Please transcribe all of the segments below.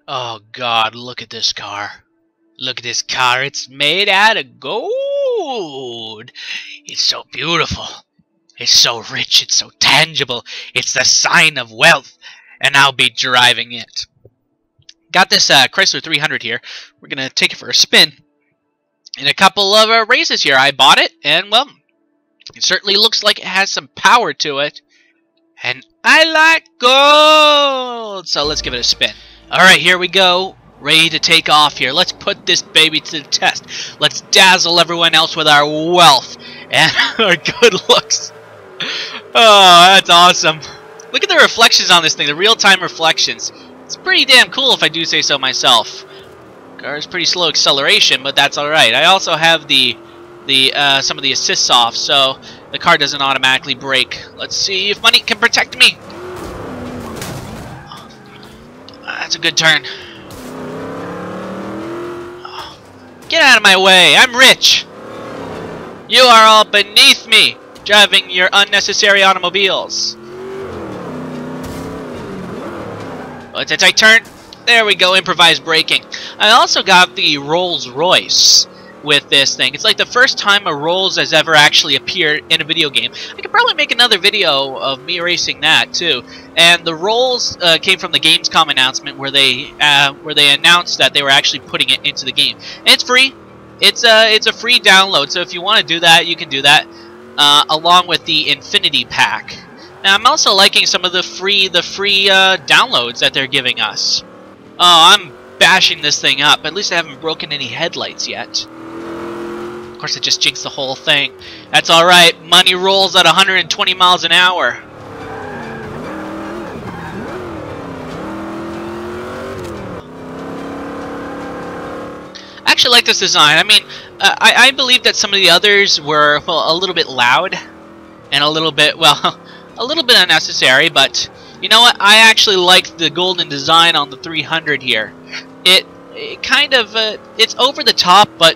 Oh God, look at this car. Look at this car. It's made out of gold. It's so beautiful. It's so rich. It's so tangible. It's the sign of wealth. And I'll be driving it. Got this Chrysler 300 here. We're going to take it for a spin. In a couple of races here. I bought it. And, well, it certainly looks like it has some power to it. And I like gold. So let's give it a spin. Alright, here we go. Ready to take off here. Let's put this baby to the test. Let's dazzle everyone else with our wealth and our good looks. Oh, that's awesome. Look at the reflections on this thing, the real-time reflections. It's pretty damn cool if I do say so myself. Car's pretty slow acceleration, but that's alright. I also have some of the assists off, so the car doesn't automatically brake. Let's see if money can protect me. That's a good turn. Get out of my way! I'm rich! You are all beneath me, driving your unnecessary automobiles. Oh, it's a tight turn. There we go, improvised braking. I also got the Rolls Royce with this thing. It's like the first time a Rolls has ever actually appeared in a video game. I could probably make another video of me racing that too. And the Rolls came from the Gamescom announcement where they announced that they were actually putting it into the game. And it's free. It's a free download. So if you want to do that, you can do that along with the Infinity Pack. Now I'm also liking some of the free downloads that they're giving us. Oh, I'm bashing this thing up. At least I haven't broken any headlights yet. Of course, it just jinxed the whole thing. That's alright. Money rolls at 120 miles an hour. I actually like this design. I mean, I believe that some of the others were, well, a little bit loud. And a little bit, well, a little bit unnecessary. But, you know what? I actually like the golden design on the 300 here. It kind of, it's over the top, but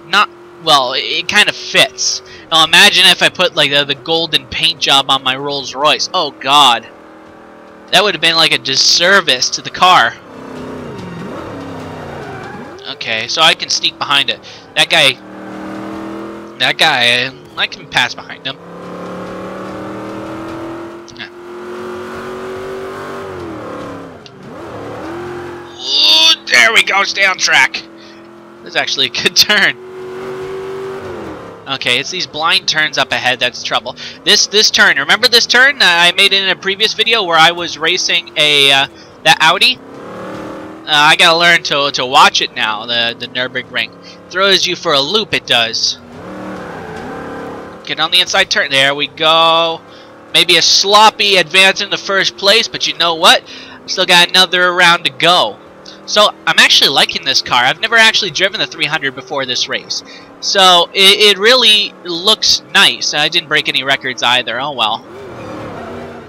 not... Well, it kind of fits. Now imagine if I put like the golden paint job on my Rolls Royce. Oh God, that would have been like a disservice to the car. Okay, so I can sneak behind it. That guy, I can pass behind him. Ooh, there we go. Stay on track. That's actually a good turn. Okay, it's these blind turns up ahead that's trouble. This turn, remember this turn I made it in a previous video where I was racing that Audi? I gotta learn to watch it now, the Nürburgring. Throws you for a loop, it does. Get on the inside turn, there we go. Maybe a sloppy advance in the first place, but you know what? Still got another round to go. So, I'm actually liking this car. I've never actually driven the 300 before this race. So, it really looks nice. I didn't break any records either. Oh, well.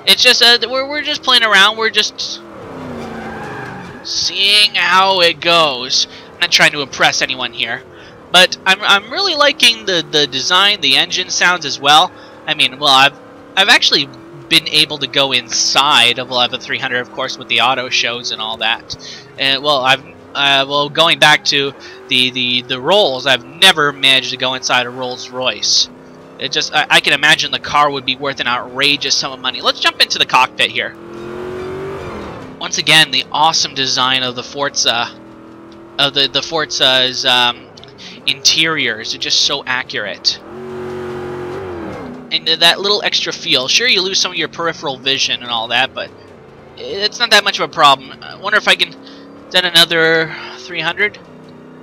It's just, we're just playing around. We're just seeing how it goes. I'm not trying to impress anyone here. But I'm really liking the design, the engine sounds as well. I mean, well, I've actually been able to go inside of a 300, of course, with the auto shows and all that. And, well, well, going back to the Rolls, I've never managed to go inside a Rolls Royce. It just, I can imagine the car would be worth an outrageous sum of money. Let's jump into the cockpit here. Once again, the awesome design of the Forza, the Forza's interiors are just so accurate. And that little extra feel. Sure, you lose some of your peripheral vision and all that, but it's not that much of a problem. I wonder if I can... Is that another 300?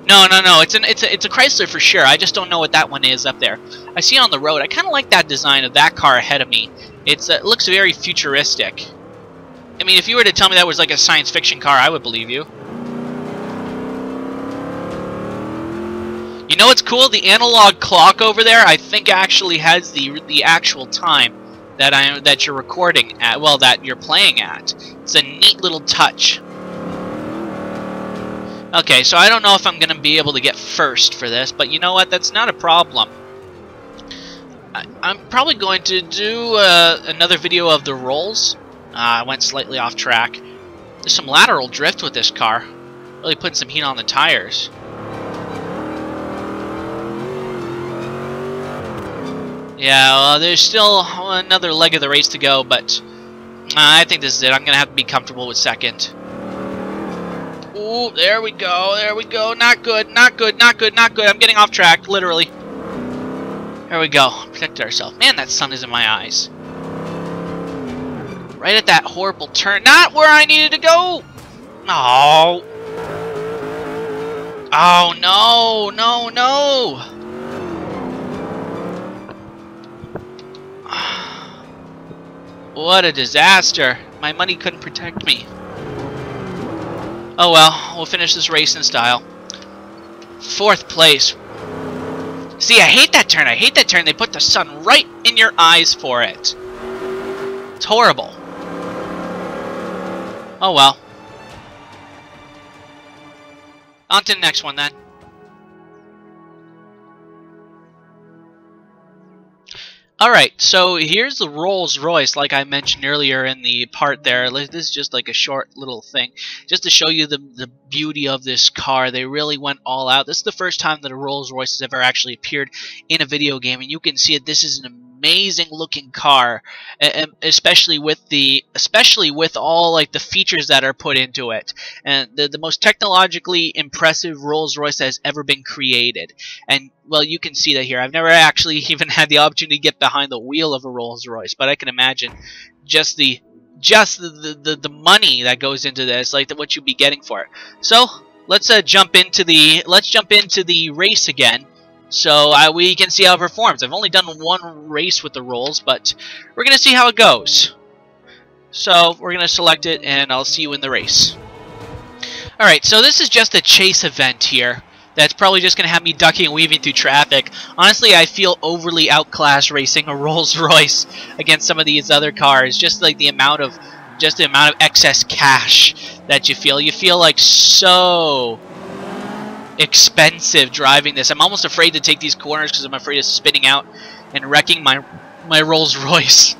No. It's a Chrysler for sure. I just don't know what that one is up there. I see it on the road. I kind of like that design of that car ahead of me. It looks very futuristic. I mean, if you were to tell me that was like a science fiction car, I would believe you. You know what's cool? The analog clock over there, I think actually has the actual time that you're recording at. Well, that you're playing at. It's a neat little touch. Okay, so I don't know if I'm going to be able to get first for this, but you know what? That's not a problem. I'm probably going to do another video of the Rolls. I went slightly off track. There's some lateral drift with this car. Really putting some heat on the tires. Yeah, well, there's still another leg of the race to go, but I think this is it. I'm going to have to be comfortable with second. Ooh, there we go, there we go. Not good, not good, not good, not good. I'm getting off track, literally. There we go. Protected ourselves. Man, that sun is in my eyes. Right at that horrible turn. Not where I needed to go! Oh. Oh, no, no, no! What a disaster. My money couldn't protect me. Oh well, we'll finish this race in style. 4th place. See, I hate that turn. I hate that turn. They put the sun right in your eyes for it. It's horrible. Oh well. On to the next one then. Alright, so here's the Rolls Royce, like I mentioned earlier in the part there. This is just like a short little thing, just to show you the beauty of this car. They really went all out. This is the first time that a Rolls Royce has ever actually appeared in a video game, and you can see it. This is an amazing looking car, especially with all like the features that are put into it, and the most technologically impressive Rolls Royce that has ever been created. And well, you can see that here. I've never actually even had the opportunity to get behind the wheel of a Rolls Royce, but I can imagine just the money that goes into this, like what you'd be getting for it. So let's jump into the race again, so we can see how it performs. I've only done one race with the Rolls, but we're gonna see how it goes. So we're gonna select it, and I'll see you in the race. All right, so this is just a chase event here. That's probably just going to have me ducking and weaving through traffic. Honestly, I feel overly outclassed racing a Rolls Royce against some of these other cars. Just like the amount of excess cash that you feel. You feel like so expensive driving this. I'm almost afraid to take these corners because I'm afraid of spinning out and wrecking my Rolls Royce.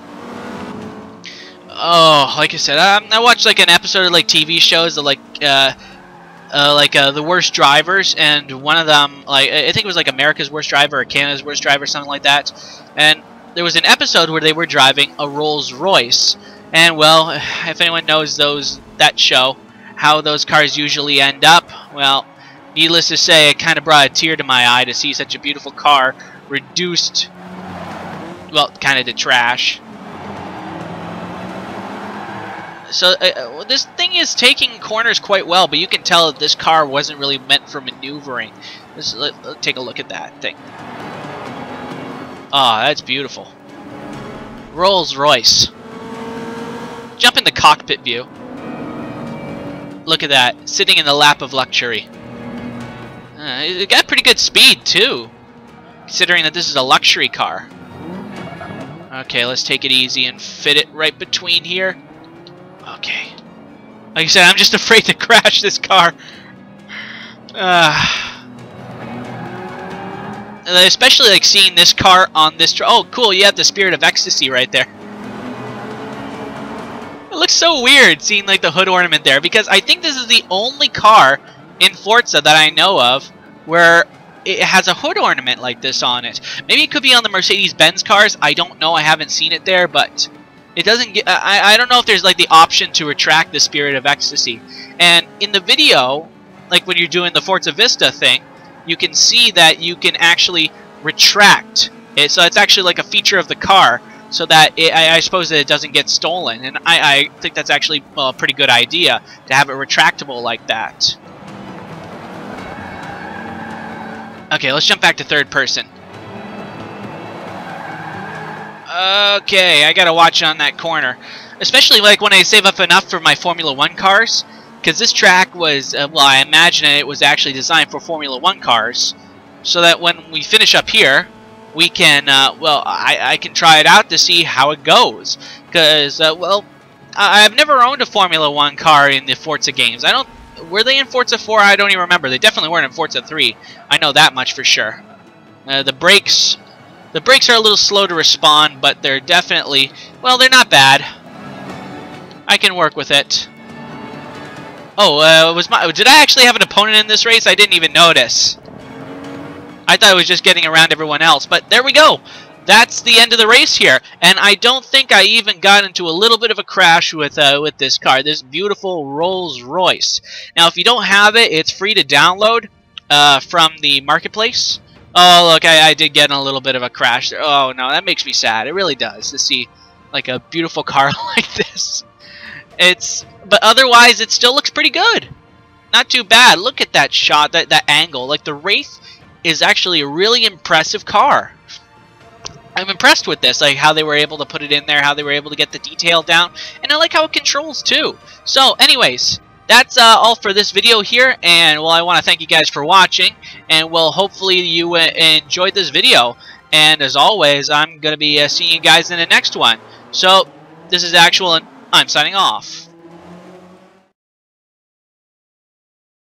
Oh, like I said, I watched like an episode of like TV shows of like the worst drivers, and one of them, like I think it was like America's Worst Driver or Canada's Worst Driver, something like that. And there was an episode where they were driving a Rolls Royce, and well, if anyone knows that show, how those cars usually end up, well, needless to say, it kind of brought a tear to my eye to see such a beautiful car reduced, well, kind of to trash. So this thing is taking corners quite well, but you can tell that this car wasn't really meant for maneuvering. Let's take a look at that thing. Ah, that's beautiful. Rolls Royce. Jump in the cockpit view. Look at that, sitting in the lap of luxury. It got pretty good speed too, considering that this is a luxury car. Okay, let's take it easy and fit it right between here. Okay. Like I said, I'm just afraid to crash this car. Especially like seeing this car on this. Oh, cool! You have the Spirit of Ecstasy right there. It looks so weird seeing like the hood ornament there, because I think this is the only car in Forza that I know of where it has a hood ornament like this on it. Maybe it could be on the Mercedes-Benz cars. I don't know. I haven't seen it there, but it doesn't get. I don't know if there's like the option to retract the Spirit of Ecstasy. And in the video, like when you're doing the Forza Vista thing, you can see that you can actually retract it. So it's actually like a feature of the car, so that I suppose that it doesn't get stolen. And I think that's actually, well, a pretty good idea to have it retractable like that. Okay, let's jump back to third person. Okay, I gotta watch on that corner, especially like when I save up enough for my Formula 1 cars, because this track was, well, I imagine it was actually designed for Formula 1 cars, so that when we finish up here, we can, well, I can try it out to see how it goes, because, well, I've never owned a Formula 1 car in the Forza games. Were they in Forza 4? I don't even remember. They definitely weren't in Forza 3. I know that much for sure. The brakes are a little slow to respond, but they're definitely, well, they're not bad. I can work with it. Oh, did I actually have an opponent in this race? I didn't even notice. I thought I was just getting around everyone else, but there we go. That's the end of the race here, and I don't think I even got into a little bit of a crash with this car, this beautiful Rolls Royce. Now, if you don't have it, it's free to download from the marketplace. Oh, look, I did get in a little bit of a crash there. Oh, no, that makes me sad. It really does to see like a beautiful car like this. But otherwise, it still looks pretty good. Not too bad. Look at that shot, that angle. Like, the Wraith is actually a really impressive car. I'm impressed with this, like how they were able to put it in there, how they were able to get the detail down, and I like how it controls too. So, anyways, that's all for this video here, and well, I want to thank you guys for watching, and well, hopefully you enjoyed this video. And as always, I'm gonna be seeing you guys in the next one. So, this is Actual, and I'm signing off.